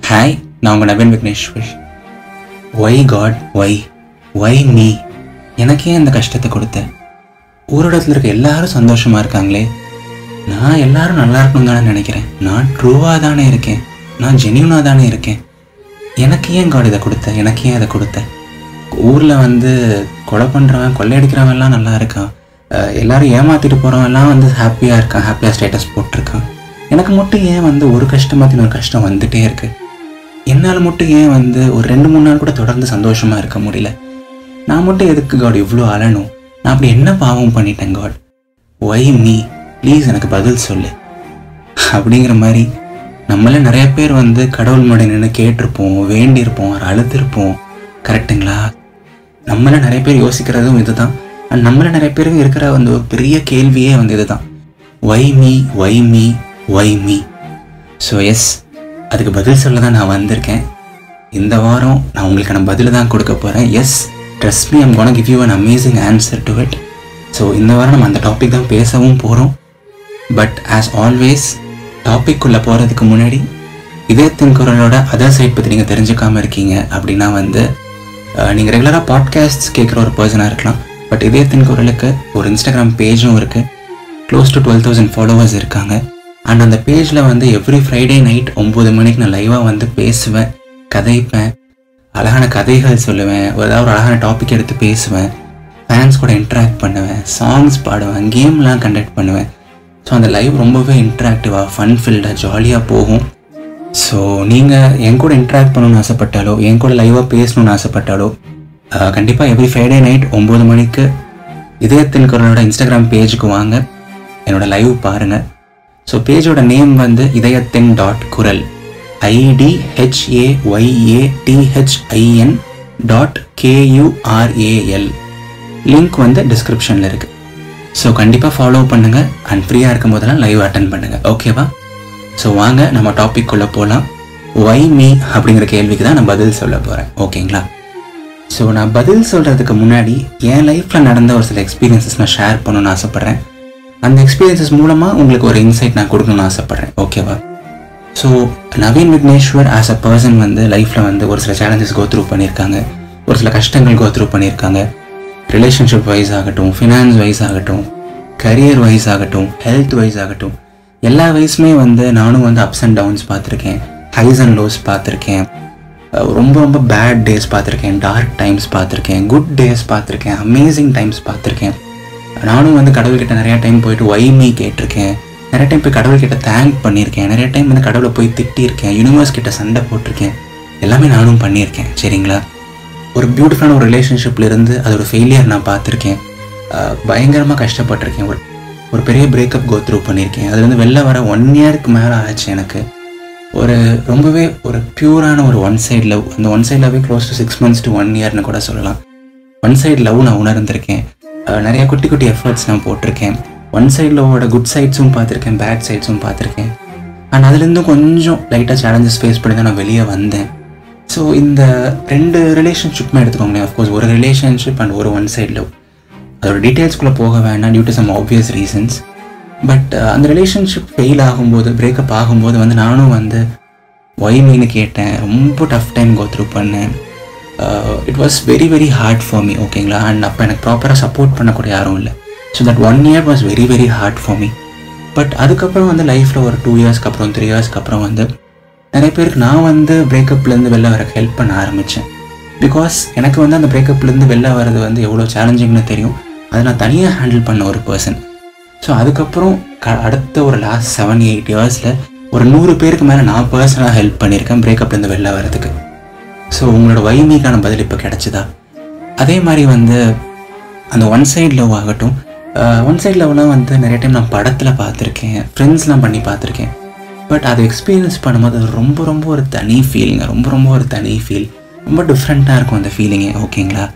Hi, நான் உங்கள் Naveen Vigneshwar. Why God, why me? எனக்கே இந்த கஷ்டத்தை கொடுத்த? ஊரிடத்தில் இருக்க எல்லாரும் சந்தோஷமாக இருக்காங்களே, நான் எல்லாரும் நல்லா இருக்கணும் தானே நினைக்கிறேன். நான் ட்ரூவாக தானே இருக்கேன், நான் ஜென்யூனாக தானே இருக்கேன். எனக்கு ஏன் காட் இதை கொடுத்த? எனக்கு ஏன் இதை கொடுத்த? ஊரில் கொலை பண்ணுறவன், கொள்ளையடிக்கிறவன்லாம் நல்லா இருக்கான், எல்லோரும் ஏமாற்றிட்டு போகிறவன்லாம் ஹாப்பியாக இருக்கான், ஹாப்பியாக ஸ்டேட்டஸ் போட்டிருக்கான். எனக்கு மட்டும் ஏன் ஒரு கஷ்டமாற்றி ஒரு கஷ்டம் வந்துகிட்டே இருக்குது? என்னால் மட்டும் ஏன் ஒரு 2-3 நாள் கூட தொடர்ந்து சந்தோஷமாக இருக்க முடியல? நான் மட்டும் எதுக்கு காட் இவ்வளோ அழணும்? நான் அப்படி என்ன பாவம் பண்ணிட்டேன் காட்? Why me? ப்ளீஸ் எனக்கு பதில் சொல்லு. அப்படிங்கிற மாதிரி நம்மள நிறைய பேர் கடவுள் முன்னாடி நின்று கேட்டிருப்போம், வேண்டியிருப்போம், அழுத்திருப்போம். கரெக்டுங்களா? நம்மள நிறைய பேர் யோசிக்கிறதும் இதுதான். அண்ட் நம்மள நிறைய பேருக்கு இருக்கிற ஒரு பெரிய கேள்வியே இதுதான். Why me, why me, why me? So yes, அதுக்கு பதில் சொல்ல தான் நான் வந்திருக்கேன். இந்த வாரம் நான் உங்களுக்கான பதில் தான் கொடுக்க போகிறேன். Yes, trust me, I'm gonna give you an amazing answer to it. So இந்த வாரம் நம்ம அந்த டாபிக் தான் பேசவும் போகிறோம். பட் ஆஸ் ஆல்வேஸ், டாபிக்குள்ளே போகிறதுக்கு முன்னாடி இதயத்தின் குரலோட அதர் சைட் பற்றி நீங்கள் தெரிஞ்சுக்காமல் இருக்கீங்க அப்படின்னா நீங்கள் ரெகுலராக பாட்காஸ்ட் கேட்குற ஒரு பர்சனாக இருக்கலாம். பட் இதயத்தின் குரலுக்கு ஒரு இன்ஸ்டாகிராம் பேஜும் இருக்குது. க்ளோஸ் டு 12,000 ஃபாலோவர்ஸ் இருக்காங்க. அண்ட் அந்த பேஜில் எவ்ரி ஃப்ரைடே நைட் 9 மணிக்கு நான் லைவாக பேசுவேன், கதைப்பேன், அழகான கதைகள் சொல்லுவேன், ஏதாவது ஒரு அழகான டாபிக் எடுத்து பேசுவேன், ஃபேன்ஸ் கூட இன்ட்ராக்ட் பண்ணுவேன், சாங்ஸ் பாடுவேன், கேம்லாம் கண்டக்ட் பண்ணுவேன். ஸோ அந்த லைவ் ரொம்பவே இன்ட்ராக்டிவாக, ஃபன் ஃபில்டாக, ஜாலியாக போகும். ஸோ நீங்கள் என் கூட இன்ட்ராக்ட் பண்ணணும்னு ஆசைப்பட்டாலோ, என் கூட லைவாக பேசணும்னு ஆசைப்பட்டாலோ கண்டிப்பாக எவ்ரி ஃப்ரைடே நைட் 9 மணிக்கு இதயத்தின் குரலோட இன்ஸ்டாகிராம் பேஜுக்கு வாங்க, என்னோடய லைவ் பாருங்கள். ஸோ பேஜோட நேம் இதயத்தின் .குரல், IDHAYATHIN.KURAL. லிங்க் டிஸ்கிரிப்ஷனில் இருக்குது. ஸோ கண்டிப்பாக ஃபாலோ பண்ணுங்கள். அண்ட் ஃப்ரீயாக இருக்கும் போதெல்லாம் லைவ் அட்டன் பண்ணுங்கள். ஓகேவா? ஸோ வாங்க நம்ம டாபிக் குள்ளே போகலாம். ஒய் மீ அப்படிங்கிற கேள்விக்கு தான் நான் பதில் சொல்ல போகிறேன். ஓகேங்களா? ஸோ நான் பதில் சொல்கிறதுக்கு முன்னாடி என் லைஃப்பில் நடந்த ஒரு சில எக்ஸ்பீரியன்ஸஸ் நான் ஷேர் பண்ணணும்னு ஆசைப்பட்றேன். அந்த எக்ஸ்பீரியன்ஸஸ் மூலமாக உங்களுக்கு ஒரு இன்சைட் நான் கொடுக்கணும்னு ஆசைப்பட்றேன். ஓகேவா? So Naveen Vigneshwar as a person லைஃப்பில் ஒரு சில சேலஞ்சஸ் கோ த்ரூ பண்ணியிருக்காங்க, ஒரு சில கஷ்டங்கள் கோ த்ரூ பண்ணியிருக்காங்க. ரிலேஷன்ஷிப் வைஸ் ஆகட்டும், ஃபினான்ஸ் வைஸ் ஆகட்டும், கரியர் வைஸ் ஆகட்டும், ஹெல்த் வைஸ் ஆகட்டும், எல்லா வயசுமே நானும் அப்ஸ் அண்ட் டவுன்ஸ் பார்த்துருக்கேன், ஹைஸ் அண்ட் லோஸ் பார்த்துருக்கேன், ரொம்ப ரொம்ப பேட் டேஸ் பார்த்துருக்கேன், டார்க் டைம்ஸ் பார்த்துருக்கேன், குட் டேஸ் பார்த்துருக்கேன், அமேசிங் டைம்ஸ் பார்த்துருக்கேன். நானும் கடவுள்கிட்ட நிறையா டைம் போயிட்டு ஒய் மீ கேட்டிருக்கேன், நிறைய டைம் போய் கடவுள்கிட்ட தேங்க் பண்ணியிருக்கேன், நிறைய டைம் கடவுளை போய் திட்டியிருக்கேன், யூனிவர்ஸ் கிட்ட சண்டை போட்டிருக்கேன். எல்லாமே நானும் பண்ணியிருக்கேன். சரிங்களா? ஒரு பியூட்டிஃபுல்லான ஒரு ரிலேஷன்ஷிப்லேருந்து அதோட ஃபெயிலியர் நான் பார்த்துருக்கேன், பயங்கரமாக கஷ்டப்பட்டிருக்கேன், ஒரு பெரிய பிரேக்கப் கோ த்ரூ பண்ணியிருக்கேன். அதுலேருந்து வெளில வர 1 இயருக்கு மேலே ஆச்சு. எனக்கு ரொம்பவே ஒரு பியூரான ஒரு ஒன் சைட் லவ், அந்த ஒன் சைட் லவ்வே க்ளோஸ் டு 6 months to 1 yearன்னு கூட சொல்லலாம். ஒன் சைட் லவ் நான் உணர்ந்திருக்கேன். நிறைய குட்டி குட்டி எஃபர்ட்ஸ் நான் போட்டிருக்கேன். ஒன் சைட் லவ்வோட குட் சைட்ஸும் பார்த்துருக்கேன், பேட் சைட்ஸும் பார்த்துருக்கேன். அண்ட் அதுலேருந்தும் கொஞ்சம் லைட்டாக சேலஞ்சஸ் ஃபேஸ் பண்ணி தான் நான் வெளியே வந்தேன். ஸோ இந்த 2 ரிலேஷன்ஷிப்புமே எடுத்துக்கோங்களேன். அஃப்கோர்ஸ் ஒரு ரிலேஷன்ஷிப் அண்ட் ஒரு ஒன் சைட் லவ். அதோட டீட்டெயில்ஸ்குள்ளே போக வேண்டாம், due to some obvious reasons. But அந்த ரிலேஷன்ஷிப் ஃபெயில் ஆகும்போது, பிரேக்கப் ஆகும்போது நானும் ஒய் மீன்னு கேட்டேன். ரொம்ப டஃப் டைம் கோ த்ரூ பண்ணேன். It was very very hard for me. ஓகேங்களா? அண்ட் அப்போ எனக்கு ப்ராப்பராக சப்போர்ட் பண்ணக்கூடிய யாரும் இல்லை. So that 1 year was very very hard for me. But அதுக்கப்புறம் லைஃப்பில் ஒரு 2 yearsக்கு அப்புறம், 3 yearsக்கு அப்புறம் நிறைய பேருக்கு நான் பிரேக்கப்லேருந்து வெளில வர ஹெல்ப் பண்ண ஆரம்பித்தேன். பிகாஸ் எனக்கு அந்த பிரேக்கப்லேருந்து வெளில வர்றது எவ்வளோ சேலஞ்சிங்னு தெரியும். அதை நான் தனியாக ஹேண்டில் பண்ண ஒரு பர்சன். ஸோ அதுக்கப்புறம் அடுத்த ஒரு லாஸ்ட் 7-8 yearsல ஒரு 100 பேருக்கு மேலே நான் பர்சனலாக ஹெல்ப் பண்ணியிருக்கேன் பிரேக்கப்லேருந்து வெளில வரதுக்கு. ஸோ உங்களோட வைமிக்கான பதில் இப்போ கிடச்சிதா? அதே மாதிரி அந்த ஒன் சைட் லவ் ஆகட்டும், ஒன் சைட் லவ்லாம் நிறைய டைம் நான் படத்தில் பார்த்துருக்கேன், ஃப்ரெண்ட்ஸ்லாம் பண்ணி பார்த்துருக்கேன். பட் அதை எக்ஸ்பீரியன்ஸ் பண்ணும்போது அது ரொம்ப ரொம்ப ஒரு தனி ஃபீலிங்க, ரொம்ப ரொம்ப ஒரு தனி ஃபீல், ரொம்ப டிஃப்ரெண்ட்டாக இருக்கும் அந்த ஃபீலிங்கே. ஓகேங்களா?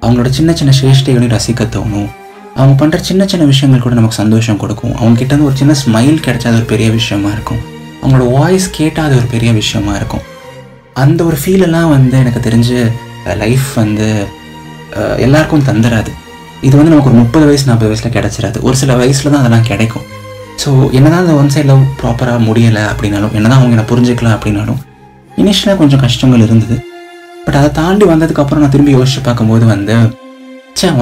அவங்களோட சின்ன சின்ன சேஷ்டைகளையும் ரசிக்க தோணும். அவங்க பண்ணுற சின்ன சின்ன விஷயங்கள் கூட நமக்கு சந்தோஷம் கொடுக்கும். அவங்ககிட்ட ஒரு சின்ன ஸ்மைல் கிடைச்சா அது ஒரு பெரிய விஷயமா இருக்கும். அவங்களோட வாய்ஸ் கேட்டால் அது ஒரு பெரிய விஷயமா இருக்கும். அந்த ஒரு ஃபீலெல்லாம் எனக்கு தெரிஞ்சு லைஃப் எல்லாருக்கும் தந்துடாது. இது நமக்கு ஒரு 30 வயசு 40 வயசில் கிடச்சிடாது. ஒரு சில வயசில் தான் அதெல்லாம் கிடைக்கும். ஸோ என்ன தான் அந்த ஒன் சைட் லவ் ப்ராப்பராக முடியலை அப்படின்னாலும், என்ன தான் அவங்க என்னை புரிஞ்சுக்கலாம் அப்படின்னாலும், இனிஷியலாக கொஞ்சம் கஷ்டங்கள் இருந்தது. பட் அதை தாண்டி வந்ததுக்கப்புறம் நான் திரும்பி யோசிச்சு பார்க்கும்போது வந்து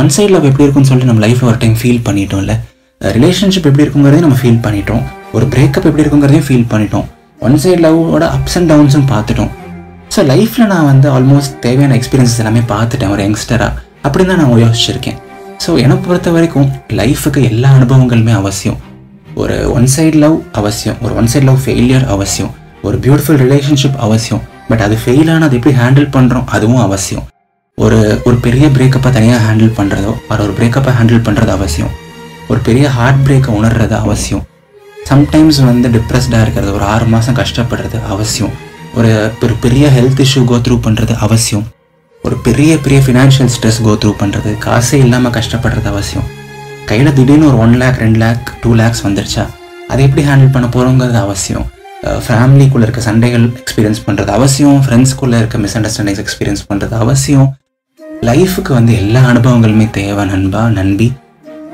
ஒன் சைட் லவ் எப்படி இருக்குன்னு சொல்லிட்டு நம்ம லைஃப்பில் ஒரு டைம் ஃபீல் பண்ணிட்டோம்ல. ரிலேஷன்ஷிப் எப்படி இருக்குங்கிறதையும் நம்ம ஃபீல் பண்ணிட்டோம், ஒரு பிரேக்கப் எப்படி இருக்குங்கிறதையும் ஃபீல் பண்ணிட்டோம், ஒன் சைட் லவ்வோட அப்ஸ் அண்ட் டவுன்ஸும் பார்த்துட்டோம். ஸோ லைஃப்பில் நான் வந்து ஆல்மோஸ்ட் தேவையான எக்ஸ்பீரியன்ஸஸ் எல்லாமே பார்த்துட்டேன் ஒரு யங்ஸ்டராக. அப்படி தான் நான் யோசிச்சிருக்கேன். ஸோ என்னை பொறுத்த வரைக்கும் லைஃபுக்கு எல்லா அனுபவங்களுமே அவசியம். ஒரு ஒன் சைட் லவ் அவசியம், ஒரு ஒன் சைட் லவ் ஃபெயிலியர் அவசியம், ஒரு பியூட்டிஃபுல் ரிலேஷன்ஷிப் அவசியம். பட் அது ஃபெயில் ஆனால் அது எப்படி ஹேண்டில் பண்ணுறோம் அதுவும் அவசியம். ஒரு பெரிய பிரேக்கப்பை தனியாக ஹேண்டில் பண்ணுறதோ ஒரு பிரேக்கப்பை ஹேண்டில் பண்ணுறது அவசியம். ஒரு பெரிய ஹார்ட் பிரேக்கை உணர்றது அவசியம். சம்டைம்ஸ் வந்து டிப்ரெஸ்டாக இருக்கிறது, ஒரு 6 மாதம் கஷ்டப்படுறது அவசியம். ஒரு பெரிய ஹெல்த் இஷ்யூ கோ த்ரூ பண்ணுறது அவசியம். ஒரு பெரிய ஃபினான்ஷியல் ஸ்ட்ரெஸ் கோ த்ரூ பண்ணுறது, காசே இல்லாமல் கஷ்டப்படுறது அவசியம். கையில் திடீர்னு ஒரு 1 lakh 2 lakh 2 lakhs வந்துருச்சா அதை எப்படி ஹேண்டில் பண்ண போகிறோங்கிறது அவசியம். ஃபேமிலிக்குள்ளே இருக்க சண்டைகள் எக்ஸ்பீரியன்ஸ் பண்ணுறது அவசியம். ஃப்ரெண்ட்ஸ்குள்ளே இருக்க மிஸ் அண்டர்ஸ்டாண்டிங்ஸ் எக்ஸ்பீரியன்ஸ் பண்ணுறது அவசியம். லைஃபுக்கு வந்து எல்லா அனுபவங்களுமே தேவை நண்பா நண்பி.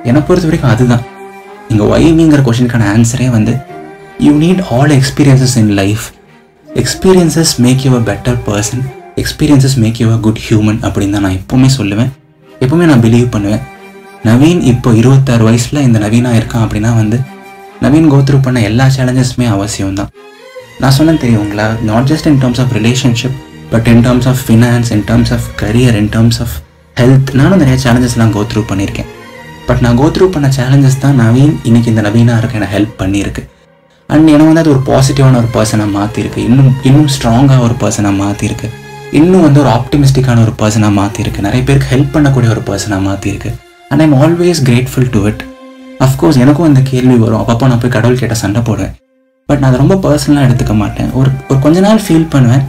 என்னை பொறுத்த வரைக்கும் அதுதான் இங்கே ஒய்விங்கிற கொஷனுக்கான ஆன்சரே வந்து you need all experiences in life. Experiences make you a better person, experiences make you a good human அப்படின்னு தான் நான் எப்போவுமே சொல்லுவேன், எப்போவுமே நான் பிலீவ் பண்ணுவேன். நவீன் இப்போ 26 வயசில் இந்த நவீனாக இருக்கான் அப்படின்னா வந்து நவீன் கோத்ரூ பண்ண எல்லா சேலஞ்சஸுமே அவசியம் தான். நான் சொன்னேன் தெரியுங்களா, not just in terms of relationship but in terms of finance, in terms of career, in terms of health. நானும் நிறைய சேலஞ்சஸ்லாம் கோத்ரூ பண்ணியிருக்கேன். பட் நான் கோத்ரூ பண்ண சேலஞ்சஸ் தான் நவீன் இன்னைக்கு இந்த நவீனாக இருக்க எனக்கு ஹெல்ப் பண்ணியிருக்கு. அண்ட் எனக்கு வந்து அது ஒரு பாசிட்டிவான ஒரு பர்சனாக மாற்றிருக்கு, இன்னும் ஸ்ட்ராங்காக ஒரு பர்சனாக மாற்றிருக்கு, இன்னும் வந்து ஒரு ஆப்டிமிஸ்டிக்கான ஒரு பர்சனாக மாற்றிருக்கு, நிறைய பேருக்கு ஹெல்ப் பண்ணக்கூடிய ஒரு பர்சனாக மாற்றிருக்கு. And I'm always grateful to it. Of course எனக்கும் அந்த கேள்வி வரும், அப்பப்போ நான் போய் கடவுள் கிட்ட சண்டை போடுவேன். பட் நான் அதை ரொம்ப பர்சனலாக எடுத்துக்க மாட்டேன். ஒரு கொஞ்ச நாள் ஃபீல் பண்ணுவேன்,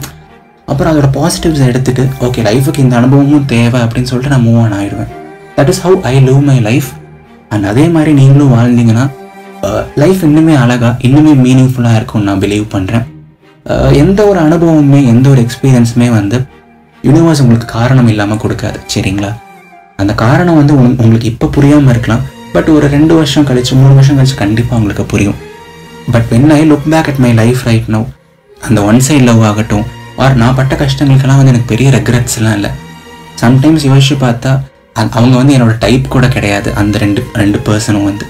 அப்புறம் அதோட பாசிட்டிவ்ஸை எடுத்துகிட்டு ஓகே லைஃபுக்கு இந்த அனுபவமும் தேவை அப்படின்னு சொல்லிட்டு நான் மூவ் ஆன் ஆகிடுவேன். That is how I live my life. And அதே மாதிரி நீங்களும் வாழ்ந்தீங்கன்னா லைஃப் இன்னுமே அழகாக இன்னுமே மீனிங்ஃபுல்லாக இருக்கும்னு நான் பிலீவ் பண்ணுறேன். எந்த ஒரு அனுபவமுமே எந்த ஒரு எக்ஸ்பீரியன்ஸுமே வந்து யூனிவர்ஸ் உங்களுக்கு காரணம் இல்லாமல் கொடுக்காது, சரிங்களா? அந்த காரணம் வந்து உங்களுக்கு இப்போ புரியாமல் இருக்கலாம், பட் ஒரு 2 வருஷம் கழிச்சு 3 வருஷம் கழிச்சு கண்டிப்பாக உங்களுக்கு புரியும். But when I look back at my life right now, அந்த ஒன் சைட் லவ் ஆகட்டும் நான் பட்ட கஷ்டங்களுக்கெல்லாம் வந்து எனக்கு பெரிய ரெக்ரெட்ஸ்லாம் இல்லை. சம்டைம்ஸ் யோசிச்சு பார்த்தா அவங்க வந்து என்னோட டைப் கூட கிடையாது அந்த ரெண்டு பர்சனும் வந்து.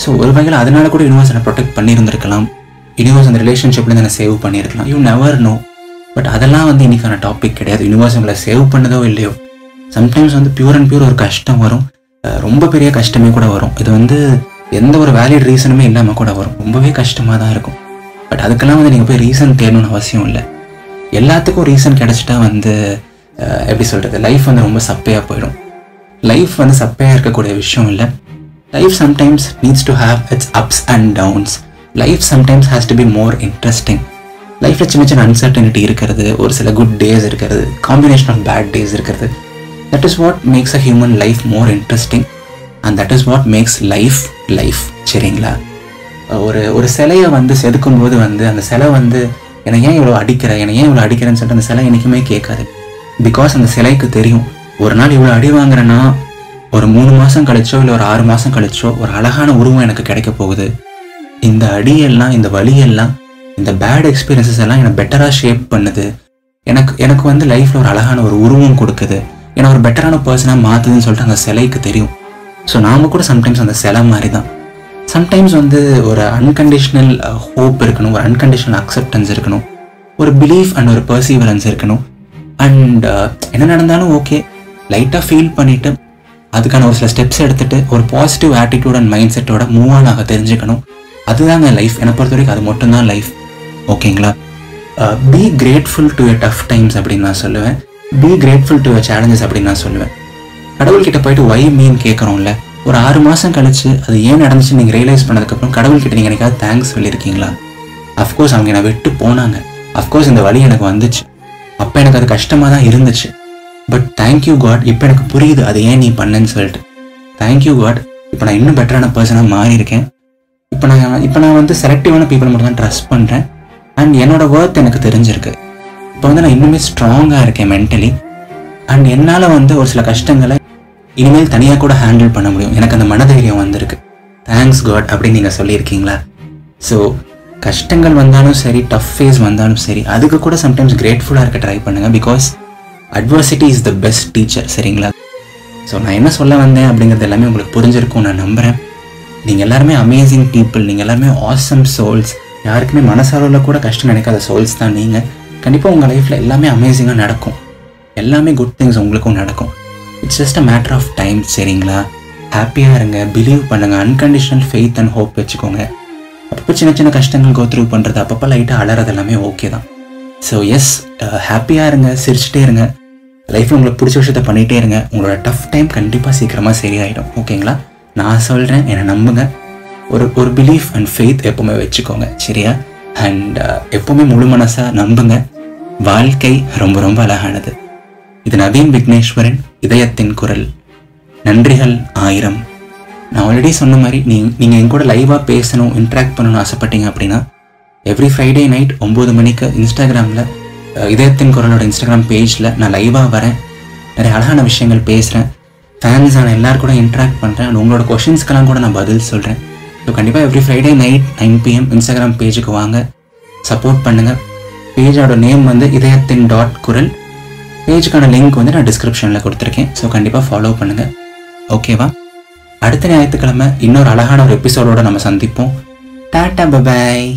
ஸோ ஒரு வகையில் அதனால கூட யூனிவர்ஸ் என்னை ப்ரொடெக்ட் பண்ணியிருந்திருக்கலாம், யூனிவர்ஸ் அந்த ரிலேஷன்ஷிப்லேருந்து என்னை சேவ் பண்ணியிருக்கலாம், யூ நெவர் நோ. பட் அதெல்லாம் வந்து இன்னைக்கான டாபிக் கிடையாது. யூனிவர்ஸ் உங்களை சேவ் பண்ணதோ இல்லையோ, சம்டைம்ஸ் வந்து பியூர் அண்ட் பியூர் ஒரு கஷ்டம் வரும், ரொம்ப பெரிய கஷ்டமே கூட வரும். இது வந்து எந்த ஒரு வேலிட் ரீசனுமே இல்லாமல் கூட வரும், ரொம்பவே கஷ்டமாக தான் இருக்கும். பட் அதுக்கெல்லாம் வந்து நீங்கள் போய் ரீசன் தேடணும்னு அவசியம் இல்லை. எல்லாத்துக்கும் ரீசன் கிடச்சிட்டா வந்து எப்படி சொல்கிறது, லைஃப் வந்து ரொம்ப சப்பையாக போயிடும். லைஃப் வந்து சப்பையாக இருக்கக்கூடிய விஷயம் இல்லை. Life sometimes needs to have its ups and downs. Life sometimes has to be more interesting. லைஃப்பில் சின்ன அன்சர்டனிட்டி இருக்கிறது, ஒரு சில குட் டேஸ் இருக்கிறது, காம்பினேஷன் ஆஃப் பேட் டேஸ் இருக்கிறது. That is what makes a human life more interesting and that is what makes life life, சரிங்களா? ஒரு சிலையை வந்து செதுக்கும் போது வந்து அந்த சிலை வந்து என்னை ஏன் இவ்வளோ அடிக்கிறேன்னு சொல்லிட்டு அந்த சிலை என்றைக்குமே கேட்காது. பிகாஸ் அந்த சிலைக்கு தெரியும், ஒரு நாள் இவ்வளோ அடி வாங்குறேன்னா ஒரு 3 மாதம் கழிச்சோ இல்லை ஒரு 6 மாதம் கழிச்சோ ஒரு அழகான உருவம் எனக்கு கிடைக்க போகுது. இந்த அடியெல்லாம், இந்த வலியெல்லாம், இந்த பேட் எக்ஸ்பீரியன்ஸஸ் எல்லாம் என்னை பெட்டராக ஷேப் பண்ணுது. எனக்கு வந்து லைஃப்பில் ஒரு அழகான ஒரு உருவம் கொடுக்குது, என்னை ஒரு பெட்டரான பர்சனாக மாற்றுதுன்னு சொல்லிட்டு அந்த சிலைக்கு தெரியும். ஸோ நாம் கூட சம்டைம்ஸ் அந்த சிலை மாதிரி தான். சம்டைம்ஸ் வந்து ஒரு அன்கண்டிஷனல் ஹோப் இருக்கணும், ஒரு அன்கண்டிஷனல் அக்செப்டன்ஸ் இருக்கணும், ஒரு பிலீஃப் அண்ட் ஒரு பர்சீவரன்ஸ் இருக்கணும். அண்ட் என்ன நடந்தாலும் ஓகே லைட்டாக ஃபீல் பண்ணிவிட்டு அதுக்கான ஒரு சில ஸ்டெப்ஸ் எடுத்துகிட்டு ஒரு பாசிட்டிவ் ஆட்டிடியூட் அண்ட் மைண்ட் செட்டோட மூவ் ஆன் ஆக தெரிஞ்சுக்கணும். அதுதாங்க லைஃப். என்னை பொறுத்த வரைக்கும் அது மட்டும்தான் லைஃப், ஓகேங்களா? Be grateful to your tough times அப்படின்னு நான் சொல்லுவேன். Be grateful to your challenges அப்படின்னு நான் சொல்லுவேன். கடவுள்கிட்ட போயிட்டு ஒய் மீன் கேட்குறோம்ல, ஒரு 6 மாதம் கழிச்சு அது ஏன் நடந்துச்சு நீங்கள் ரியலைஸ் பண்ணதுக்கப்புறம் கடவுள்கிட்ட நீங்கள் எனக்காவது தேங்க்ஸ் சொல்லியிருக்கீங்களா? அஃப்கோர்ஸ் அவங்க என்னை விட்டு போனாங்க, அஃப்கோர்ஸ் இந்த வழி எனக்கு வந்துச்சு, அப்போ எனக்கு அது கஷ்டமாக தான் இருந்துச்சு. பட் தேங்க்யூ காட், இப்போ எனக்கு புரியுது அது ஏன் நீ பண்ணேன்னு சொல்லிட்டு. தேங்க்யூ காட், இப்போ நான் இன்னும் பெட்டரான பர்சனாக மாறி இருக்கேன். இப்போ நான் வந்து செலக்டிவான பீப்புள் மட்டும் தான் ட்ரஸ்ட் பண்ணுறேன். அண்ட் என்னோட ஒர்த் எனக்கு தெரிஞ்சிருக்கு. இப்போ வந்து நான் இன்னுமே ஸ்ட்ராங்காக இருக்கேன் மென்டலி. அண்ட் என்னால் வந்து ஒரு சில கஷ்டங்களை இனிமேல் தனியாக கூட ஹேண்டில் பண்ண முடியும். எனக்கு அந்த மனதைரியம் வந்திருக்கு. தேங்க்ஸ் காட் அப்படின்னு நீங்கள் சொல்லியிருக்கீங்களா? ஸோ கஷ்டங்கள் வந்தாலும் சரி, டஃப் ஃபேஸ் வந்தாலும் சரி, அதுக்கு கூட சம்டைம்ஸ் கிரேட்ஃபுல்லாக இருக்க ட்ரை பண்ணுங்கள். Because adversity is the best teacher. சரிங்களா? ஸோ நான் என்ன சொல்ல வந்தேன் அப்படிங்கிறது எல்லாமே உங்களுக்கு புரிஞ்சிருக்கும் நான் நம்புகிறேன். நீங்கள் எல்லாருமே அமேசிங் பீப்புள், நீங்கள் எல்லாருமே ஆசம் சோல்ஸ். யாருக்குமே மனசளவில் கூட கஷ்டம் நினைக்காத சோல்ஸ் தான் நீங்கள். கண்டிப்பாக உங்கள் லைஃப்பில் எல்லாமே அமேசிங்காக நடக்கும். எல்லாமே குட் திங்ஸ் உங்களுக்கும் நடக்கும். It's just a matter of time. சரிங்களா? ஹாப்பியாக இருங்க, பிலீவ் பண்ணுங்கள், அன்கண்டிஷனல் ஃபெய்த் அண்ட் ஹோப் வச்சுக்கோங்க. அப்பப்போ சின்ன சின்ன கஷ்டங்கள் கோத்ரூ பண்ணுறது, அப்பப்போ லைட்டாக அலறது எல்லாமே ஓகே தான். ஸோ எஸ், ஹாப்பியாக இருங்க, சிரிச்சுட்டே இருங்க, லைஃப்பில் உங்களுக்கு பிடிச்ச விஷயத்த பண்ணிகிட்டே இருங்க. உங்களோட டஃப் டைம் கண்டிப்பாக சீக்கிரமாக சரியாயிடும். ஓகேங்களா? நான் சொல்கிறேன், என்னை நம்புங்க. ஒரு பிலீஃப் அண்ட் ஃபெய்த் எப்போவுமே வச்சுக்கோங்க. சரியா? அண்ட் எப்போவுமே முழு மனசாக நம்புங்க. வாழ்க்கை ரொம்ப ரொம்ப அழகானது. இது நவீன் விக்னேஸ்வரன், இதயத்தின் குரல். நன்றிகள் 1000. நான் ஆல்ரெடி சொன்ன மாதிரி நீங்கள் என் கூட லைவாக பேசணும், இன்ட்ராக்ட் பண்ணணும்னு ஆசைப்பட்டீங்க அப்படின்னா எவ்ரி ஃப்ரைடே நைட் 9 மணிக்கு இன்ஸ்டாகிராமில் இதயத்தின் குரலோட இன்ஸ்டாகிராம் பேஜில் நான் லைவாக வரேன். நிறைய அழகான விஷயங்கள் பேசுகிறேன். ஃபேன்ஸான எல்லாரும் கூட இன்ட்ராக்ட் பண்ணுறேன். அண்ட் உங்களோட கொஷின்ஸ்க்கெல்லாம் கூட நான் பதில் சொல்கிறேன். ஸோ கண்டிப்பாக every Friday night 9 PM Instagram பேஜுக்கு வாங்க, சப்போர்ட் பண்ணுங்கள். பேஜோட நேம் வந்து இதயத்தின் .குரல். பேஜுக்கான லிங்க் வந்து நான் டிஸ்கிரிப்ஷனில் கொடுத்துருக்கேன். ஸோ கண்டிப்பாக ஃபாலோ பண்ணுங்கள். ஓகேவா? அடுத்த ஞாயிற்றுக்கிழமை இன்னொரு அழகான ஒரு எபிசோடோட நம்ம சந்திப்போம். Tata, bye bye.